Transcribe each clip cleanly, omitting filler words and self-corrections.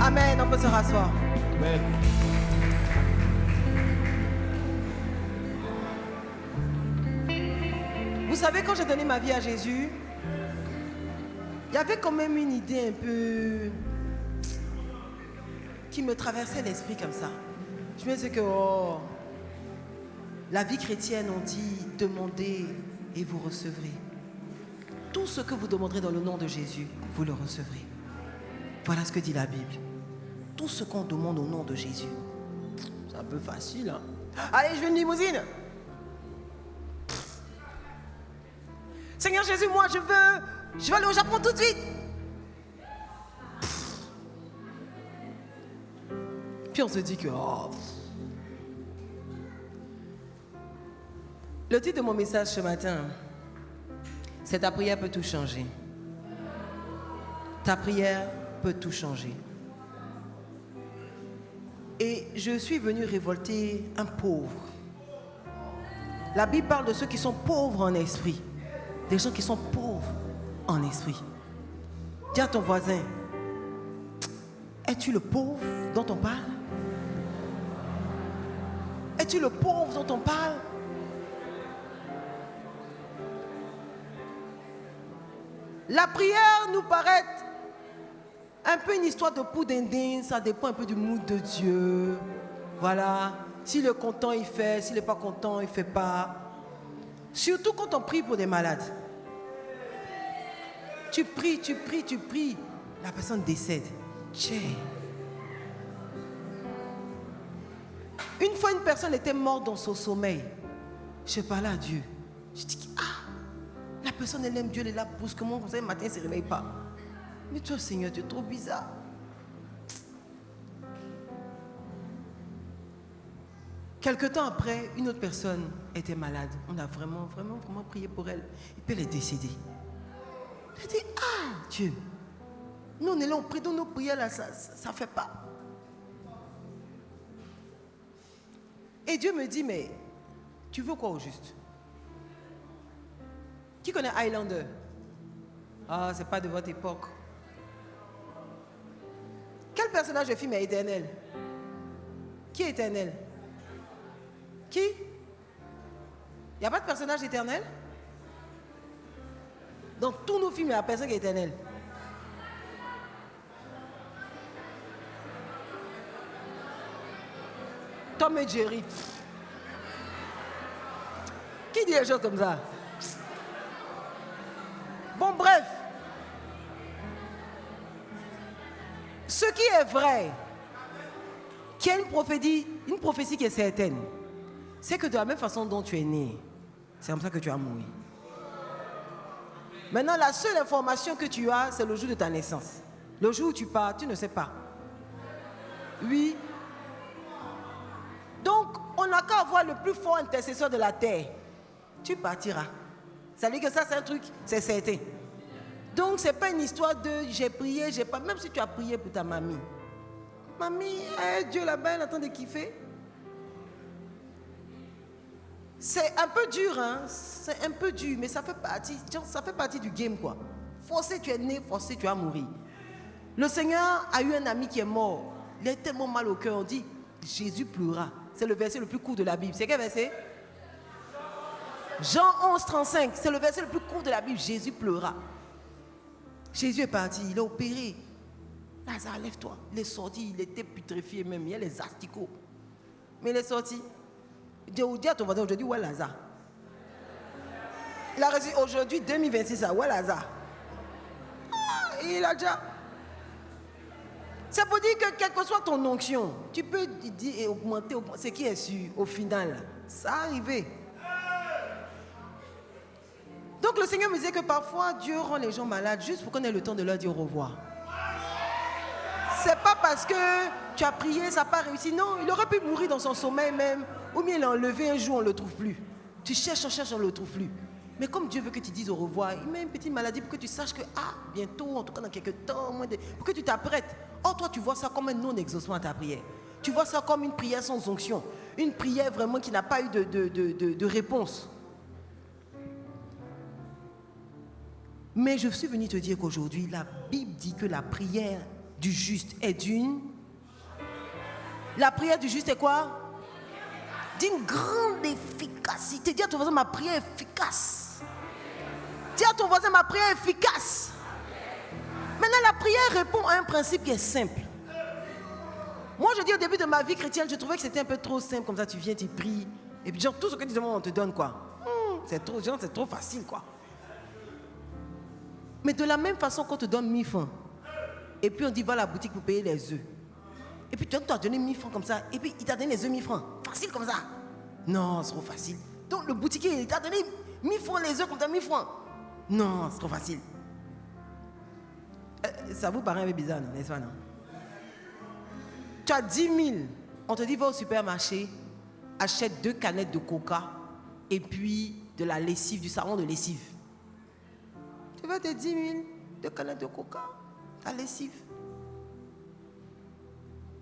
Amen, on peut se rasseoir. Amen. Vous savez, quand j'ai donné ma vie à Jésus, il y avait quand même une idée un peu qui me traversait l'esprit comme ça. Je me disais que la vie chrétienne, on dit demandez et vous recevrez. Tout ce que vous demanderez dans le nom de Jésus, vous le recevrez. Voilà ce que dit la Bible. Tout ce qu'on demande au nom de Jésus. C'est un peu facile, hein? Allez, je veux une limousine. Seigneur Jésus, moi je veux aller au Japon tout de suite. Puis on se dit que le titre de mon message ce matin, c'est ta prière peut tout changer. Ta prière peut tout changer. Et je suis venu révolter un pauvre. La Bible parle de ceux qui sont pauvres en esprit. Des gens qui sont pauvres en esprit. Dis à ton voisin, es-tu le pauvre dont on parle? Es-tu le pauvre dont on parle? La prière nous paraît un peu une histoire de poudindine, ça dépend un peu du mood de Dieu. Voilà. S'il est content, il fait. S'il n'est pas content, il ne fait pas. Surtout quand on prie pour des malades. Tu pries, tu pries, tu pries. La personne décède. Tchè. Une fois, une personne était morte dans son sommeil. Je parlais à Dieu. Je dis, la personne, elle aime Dieu, elle est là brusquement, comme ça, le matin, elle ne se réveille pas. Mais toi, Seigneur, tu es trop bizarre. Quelque temps après, une autre personne était malade. On a vraiment prié pour elle. Et puis elle est décédée. J'ai dit, Dieu, nous on est là, on prie dans nos prières là, ça ne fait pas. Et Dieu me dit, mais tu veux quoi au juste? Qui connaît Highlander? C'est pas de votre époque. Quel personnage de film est éternel? Qui est éternel? Qui? Il n'y a pas de personnage éternel? Dans tous nos films, il n'y a personne qui est éternel. Tom et Jerry. Qui dit les choses comme ça? Bon, bref. Ce qui est vrai, qu'il y a une prophétie qui est certaine, c'est que de la même façon dont tu es né, c'est comme ça que tu vas mourir. Maintenant, la seule information que tu as, c'est le jour de ta naissance. Le jour où tu pars, tu ne sais pas. Oui. Donc, on n'a qu'à avoir le plus fort intercesseur de la terre. Tu partiras. Ça veut dire que ça, c'est un truc, c'est certain. Donc, ce n'est pas une histoire de j'ai prié, j'ai pas. Même si tu as prié pour ta mamie. Mamie, Dieu là-bas, elle est en train de kiffer. C'est un peu dur, hein. C'est un peu dur, mais ça fait partie du game, quoi. Forcé, tu es né, forcé, tu vas mourir. Le Seigneur a eu un ami qui est mort. Il a tellement mal au cœur. On dit, Jésus pleura. C'est le verset le plus court de la Bible. C'est quel verset? Jean 11, 35. C'est le verset le plus court de la Bible. Jésus pleura. Jésus est parti, il est opéré. Lazare, lève-toi. Il est sorti, il était putréfié même. Il y a les asticots. Mais il est sorti. Dis à ton voisin aujourd'hui, où est Lazare? Il a reçu aujourd'hui 2026, où est Lazare? Il a déjà. C'est pour dire que quelle que soit ton onction, tu peux augmenter ce qui est sûr au final. Ça arrive. Donc le Seigneur me disait que parfois Dieu rend les gens malades juste pour qu'on ait le temps de leur dire au revoir. C'est pas parce que tu as prié, ça n'a pas réussi. Non, il aurait pu mourir dans son sommeil même. Ou bien il est enlevé un jour, on ne le trouve plus. Tu cherches, on ne le trouve plus. Mais comme Dieu veut que tu dises au revoir, il met une petite maladie pour que tu saches que, bientôt, en tout cas dans quelques temps, pour que tu t'apprêtes. Or, toi, tu vois ça comme un non-exaucement à ta prière. Tu vois ça comme une prière sans onction. Une prière vraiment qui n'a pas eu de réponse. Mais je suis venu te dire qu'aujourd'hui, la Bible dit que la prière du juste est d'une... La prière du juste est quoi? D'une grande efficacité. Dis à ton voisin, ma prière est efficace. Dis à ton voisin, ma prière est efficace. Maintenant, la prière répond à un principe qui est simple. Moi, je dis au début de ma vie chrétienne, je trouvais que c'était un peu trop simple. Comme ça, tu viens, tu pries. Et puis, genre, tout ce que tu demandes, on te donne, quoi. C'est trop facile, quoi. Mais de la même façon qu'on te donne 1000 francs, et puis on dit, va à la boutique pour payer les œufs. Et puis, tu as donné 1000 francs comme ça, et puis il t'a donné les œufs 1000 francs. Facile comme ça. Non, c'est trop facile. Donc, le boutiquier, il t'a donné 1000 francs les œufs comme ça, 1000 francs. Non, c'est trop facile. Ça vous paraît un peu bizarre, n'est-ce pas, non? Tu as 10 000, on te dit va au supermarché, achète 2 canettes de coca et puis de la lessive, du savon de lessive. Tu veux tes 10 000, 2 canettes de coca, la lessive.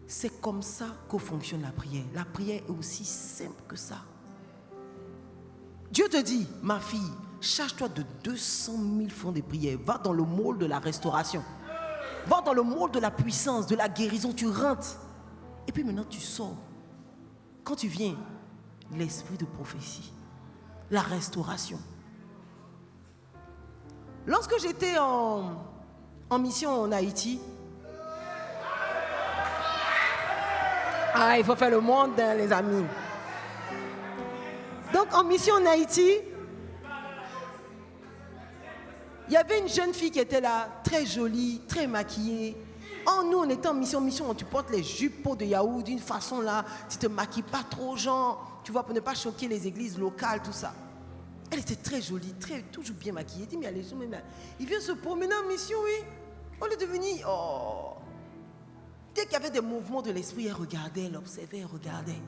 C'est comme ça que fonctionne la prière. La prière est aussi simple que ça. Dieu te dit, ma fille, charge-toi de 200 000 francs de prière. Va dans le môle de la restauration. Va dans le môle de la puissance, de la guérison. Tu rentres. Et puis maintenant, tu sors. Quand tu viens, l'esprit de prophétie, la restauration. Lorsque j'étais en mission en Haïti, il faut faire le monde, hein, les amis. Donc, en mission en Haïti, il y avait une jeune fille qui était là, très jolie, très maquillée. Oh, nous, on était en mission, tu portes les jupons de Yahoo d'une façon là, tu te maquilles pas trop, genre, tu vois, pour ne pas choquer les églises locales, tout ça. Elle était très jolie, toujours bien maquillée. Elle dit, mais les gens, même là, ils viennent se promener en mission, oui. On est devenu, Dès qu'il y avait des mouvements de l'esprit, elle regardait, elle observait, elle regardait.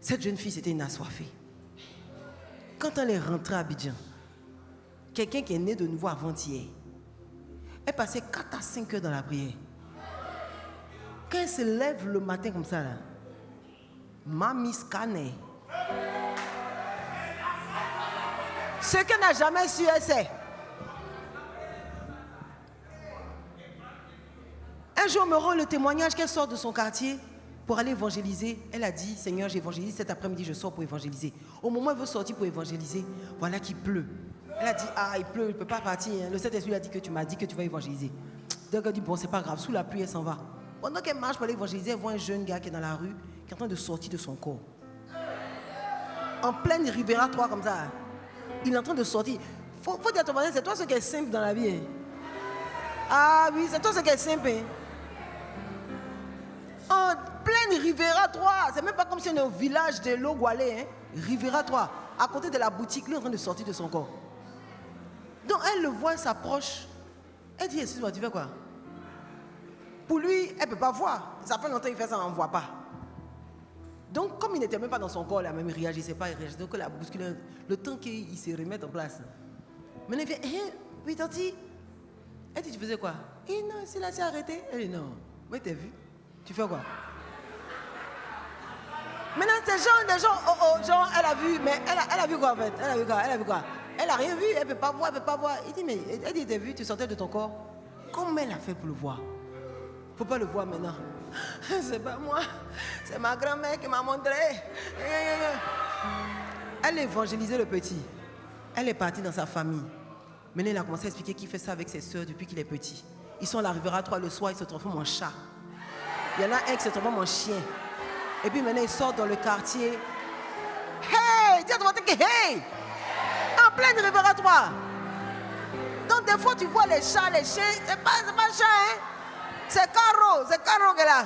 Cette jeune fille, c'était une assoiffée. Quand elle est rentrée à Abidjan, quelqu'un qui est né de nouveau avant-hier, elle passait 4 à 5 heures dans la prière. Quand elle se lève le matin comme ça, là, Mami Scanner. Ce qu'elle n'a jamais su, elle sait. Un jour, on me rend le témoignage qu'elle sort de son quartier pour aller évangéliser. Elle a dit, Seigneur, j'évangélise, cet après-midi, je sors pour évangéliser. Au moment où elle veut sortir pour évangéliser, voilà qu'il pleut. Elle a dit, il pleut, il ne peut pas partir. Le Saint-Esprit a dit que tu m'as dit que tu vas évangéliser. Donc elle dit, bon, c'est pas grave, sous la pluie, elle s'en va. Pendant qu'elle marche pour aller évangéliser, elle voit un jeune gars qui est dans la rue, qui est en train de sortir de son corps. En pleine Rivera 3 comme ça. Il est en train de sortir. Faut dire à ton voisin, c'est toi ce qui est simple dans la vie. Hein? Ah oui, c'est toi ce qui est simple. Hein? En pleine Rivera 3, c'est même pas comme si on est au village de Logwalé, hein? Rivera 3, à côté de la boutique, lui est en train de sortir de son corps. Donc elle le voit, elle s'approche. Elle dit, excuse-moi, tu fais quoi? Pour lui, elle ne peut pas voir. Ça fait longtemps qu'il fait ça, on ne voit pas. Donc comme il n'était même pas dans son corps, là, même il ne réagissait pas, donc elle a bousculé le temps qu'il se remette en place. Maintenant il fait, oui, tanti. Elle dit, tu faisais quoi? Non, c'est là, c'est arrêté. Elle dit, non, mais t'as vu? Tu fais quoi? Maintenant, ces gens, elle a vu, mais elle a vu quoi en fait? Elle a vu quoi? Elle n'a rien vu, elle ne peut pas voir, Il dit, mais elle dit, t'as vu, tu sortais de ton corps. Comment elle a fait pour le voir? Il ne faut pas le voir maintenant. C'est pas moi, c'est ma grand-mère qui m'a montré. Elle a évangélisé le petit. Elle est partie dans sa famille. Maintenant, elle a commencé à expliquer qu'il fait ça avec ses soeurs depuis qu'il est petit. Ils sont à la Rivera 3 le soir, ils se transforment en chat. Il y en a un qui se transforme en chien. Et puis maintenant, ils sortent dans le quartier. Hey! Dis à ton voisin que hey! En pleine Rivera 3. Donc des fois, tu vois les chats, les chiens. C'est pas chat, hein? C'est Caro qui est là.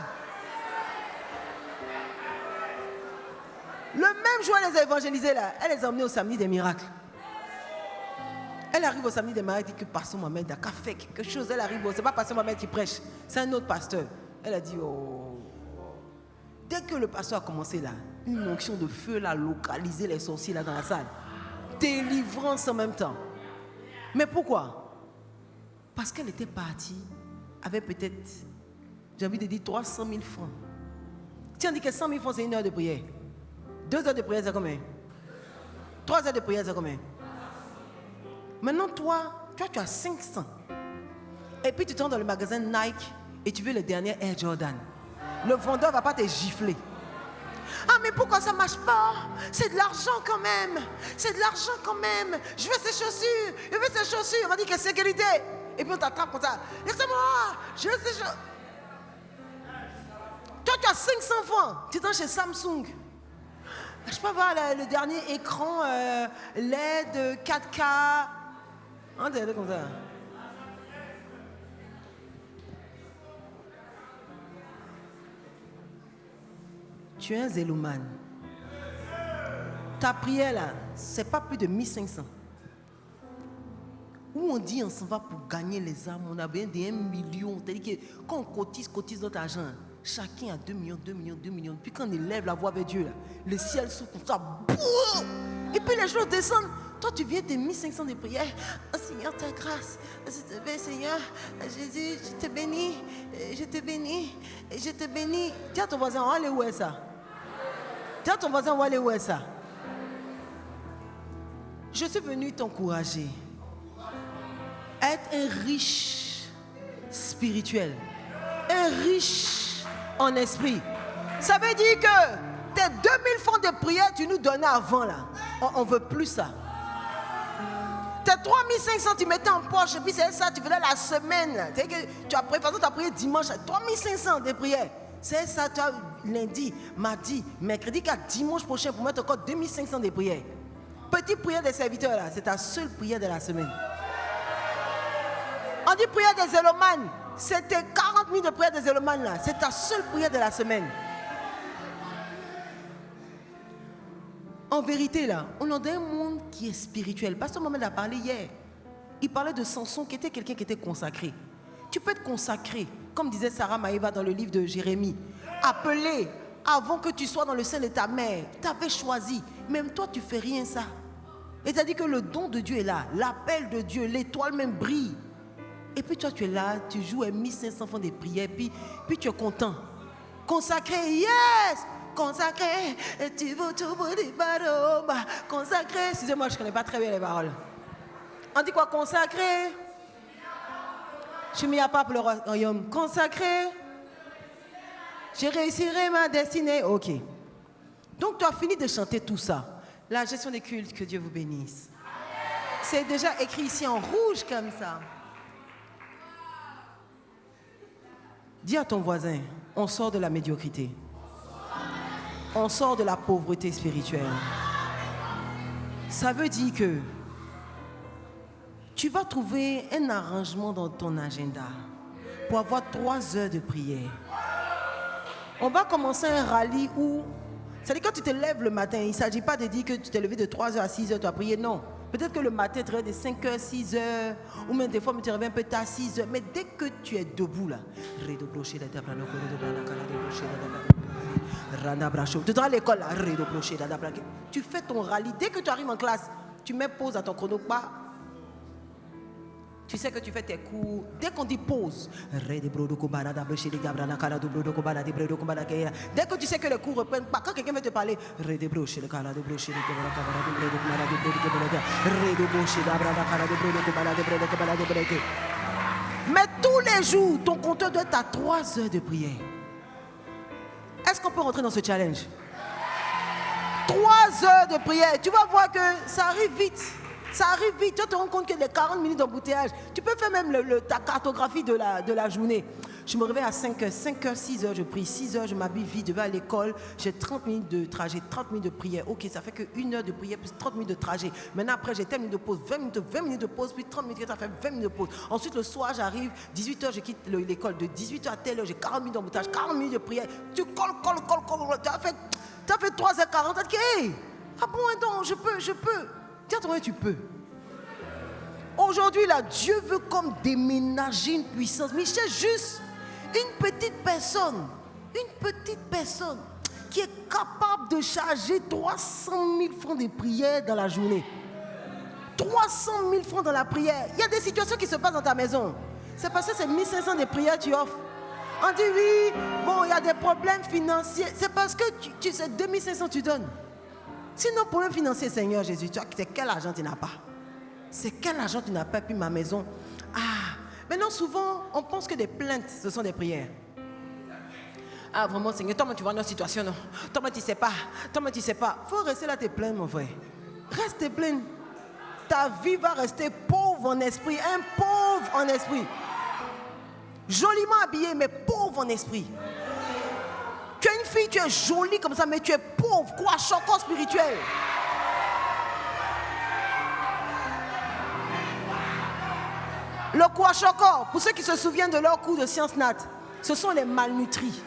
Le même jour, elle les a évangélisés là. Elle les a emmenés au samedi des miracles. Elle arrive au samedi des miracles, elle dit que Pasteur Mohamed a fait quelque chose. Elle arrive, c'est pas Pasteur Mohamed qui prêche, c'est un autre pasteur. Elle a dit, Dès que le pasteur a commencé là, une onction de feu là, localisé les sorciers là dans la salle. Délivrance en même temps. Mais pourquoi? Parce qu'elle était partie avec peut-être, j'ai envie de dire 300 000 francs. Tiens, on dit que 100 000 francs c'est 1 heure de prière. 2 heures de prière c'est combien? 3 heures de prière c'est combien? Maintenant toi tu as 500. Et puis tu te rends dans le magasin Nike et tu veux le dernier Air Jordan. Le vendeur ne va pas te gifler. Ah, mais pourquoi ça ne marche pas? C'est de l'argent quand même. C'est de l'argent quand même. Je veux ces chaussures. Je veux ces chaussures. On m'a dit que c'est sécurité. Et puis on t'attrape comme ça. Laissez-moi. Je veux ces chaussures. Toi, tu as 500 francs. Tu es chez Samsung. Je peux avoir le dernier écran LED 4K. On dirait comme ça. Tu es un zélomane. Ta prière là, c'est pas plus de 1500. Où on dit on s'en va pour gagner les âmes, on a besoin de 1 million. C'est-à-dire que quand on cotise notre argent, chacun a 2 millions, 2 millions, 2 millions. Puis quand on élève la voix vers Dieu, là, le ciel s'ouvre comme ça. Boum! Et puis les choses descendent. Toi, tu viens de 1500 de prières. Oh Seigneur, ta grâce. S'il te plaît, Seigneur. Jésus, je te bénis. Je te bénis. Je te bénis. Dis à ton voisin, on va aller où est ça? Dis à ton voisin, on va aller où est ça? Je suis venu t'encourager. Être un riche spirituel. Un riche en esprit. Ça veut dire que tes 2000 francs de prière, tu nous donnais avant là. On ne veut plus ça. Tes 3500, tu mettais en poche, et puis c'est ça, tu faisais la semaine. Que tu as prié dimanche, 3500 de prière. C'est ça, tu as lundi, mardi, mercredi, qu'à dimanche prochain pour mettre encore 2500 de prière. Petite prière des serviteurs là, c'est ta seule prière de la semaine. On dit prière des zélomanes, c'était 40 000 de prière des zélomanes là, c'est ta seule prière de la semaine. En vérité, là, on est dans un monde qui est spirituel. Pasteur Mohamed a parlé hier. Il parlait de Samson qui était quelqu'un qui était consacré. Tu peux être consacré, comme disait Sarah Maïva dans le livre de Jérémie. Appelé avant que tu sois dans le sein de ta mère. Tu avais choisi. Même toi, tu ne fais rien ça. Et tu as dit que le don de Dieu est là. L'appel de Dieu, l'étoile même brille. Et puis toi, tu es là, tu joues à 1500 francs de prières, puis tu es content. Consacré, yes! Consacré, tu veux tout pour des paroles. Consacré, excusez-moi, je ne connais pas très bien les paroles. On dit quoi? Consacré. Je suis mis à part pour le royaume. Consacré. Je réussirai ma destinée. Ok. Donc tu as fini de chanter tout ça. La gestion des cultes, que Dieu vous bénisse. C'est déjà écrit ici en rouge comme ça. Dis à ton voisin, on sort de la médiocrité. On sort de la pauvreté spirituelle. Ça veut dire que tu vas trouver un arrangement dans ton agenda pour avoir 3 heures de prière. On va commencer un rallye où, c'est-à-dire quand tu te lèves le matin, il ne s'agit pas de dire que tu t'es levé de 3 heures à 6 heures, tu as prié, non. Peut-être que le matin, tu te réveilles de 5 heures, 6 heures, ou même des fois, tu te réveilles un peu tard, 6 heures. Mais dès que tu es debout là, tu te rends à l'école là, tu fais ton rallye. Dès que tu arrives en classe, tu mets pause à ton chrono, pas. Tu sais que tu fais tes cours. Dès qu'on dit pause, dès que tu sais que les cours reprennent pas, quand quelqu'un veut te parler, mais tous les jours, ton compteur doit être à 3 heures de prière. Est-ce qu'on peut rentrer dans ce challenge? 3 heures de prière. Tu vas voir que ça arrive vite. Ça arrive vite. Tu te rends compte que les 40 minutes d'embouteillage, tu peux faire même ta cartographie de la journée. Je me réveille à 5 heures. 5 heures, 6 heures, je prie. 6 heures, je m'habille vite, je vais à l'école. J'ai 30 minutes de trajet, 30 minutes de prière. Ok, ça fait que 1 heure de prière plus 30 minutes de trajet. Maintenant, après, j'ai 10 minutes de pause, 20 minutes de pause, puis 30 minutes, ça fait 20 minutes de pause. Ensuite, le soir, j'arrive, 18 heures, je quitte l'école. De 18 heures à telle heure, j'ai 40 minutes d'embouteillage, 40 minutes de prière. Tu colles. Tu as fait 3h40. Ok. Ah bon, non, je peux. Tiens, tu peux. Aujourd'hui, là, Dieu veut comme déménager une puissance. Mais c'est juste une petite personne qui est capable de charger 300 000 francs de prière dans la journée. 300 000 francs dans la prière. Il y a des situations qui se passent dans ta maison. C'est parce que c'est 1500 de prière que tu offres. On dit oui, bon, il y a des problèmes financiers. C'est parce que c'est 2500 tu donnes. Sinon, problème financier, Seigneur Jésus, c'est quel argent tu n'as pas? C'est quel argent tu n'as pas, puis ma maison. Ah, maintenant Maintenant, souvent, on pense que des plaintes, ce sont des prières. Ah, vraiment, Seigneur, toi, tu vois notre situation, non? Toi, tu ne sais pas. Toi, tu ne sais pas. Il faut rester là, te plaindre, mon frère. Reste te plaindre. Ta vie va rester pauvre en esprit. Un pauvre en esprit. Joliment habillé, mais pauvre en esprit. Tu es une fille, tu es jolie comme ça, mais tu es pauvre, quoi, choquant spirituel. Le kwashiorkor, pour ceux qui se souviennent de leur cours de sciences nat, ce sont les malnutris.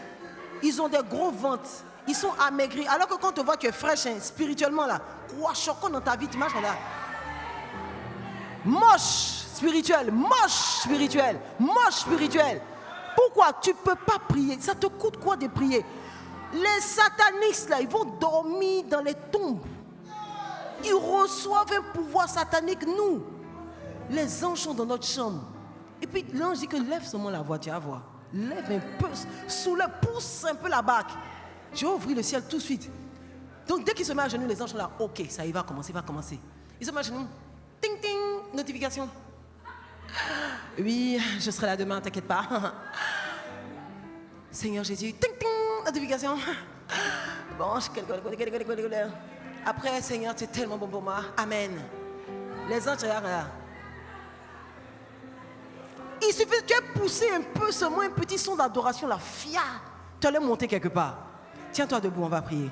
Ils ont des gros ventres, ils sont amaigris. Alors que quand tu vois, tu es fraîche, hein, spirituellement là, kwashiorkor dans ta vie, tu marches là. Moche spirituel, moche spirituel, moche spirituel. Pourquoi? Tu ne peux pas prier. Ça te coûte quoi de prier? Les satanistes là, ils vont dormir dans les tombes. Ils reçoivent un pouvoir satanique, nous. Les anges sont dans notre chambre. Et puis l'ange dit que lève seulement la voix, tu vas voir. Lève un peu, soulève, pousse un peu la bague. Je vais ouvrir le ciel tout de suite. Donc dès qu'il se met à genoux, les anges sont là. Ok, ça y va commencer, va commencer. Ils se mettent à genoux. Ting ting, notification. Oui, je serai là demain, t'inquiète pas. Seigneur Jésus, ting ting, notification. Bon, après, Seigneur, tu es tellement bon pour moi. Amen. Les anges regardent là. Il suffit que tu aies poussé un peu, seulement un petit son d'adoration, la fia. Tu allais monter quelque part. Tiens-toi debout, on va prier.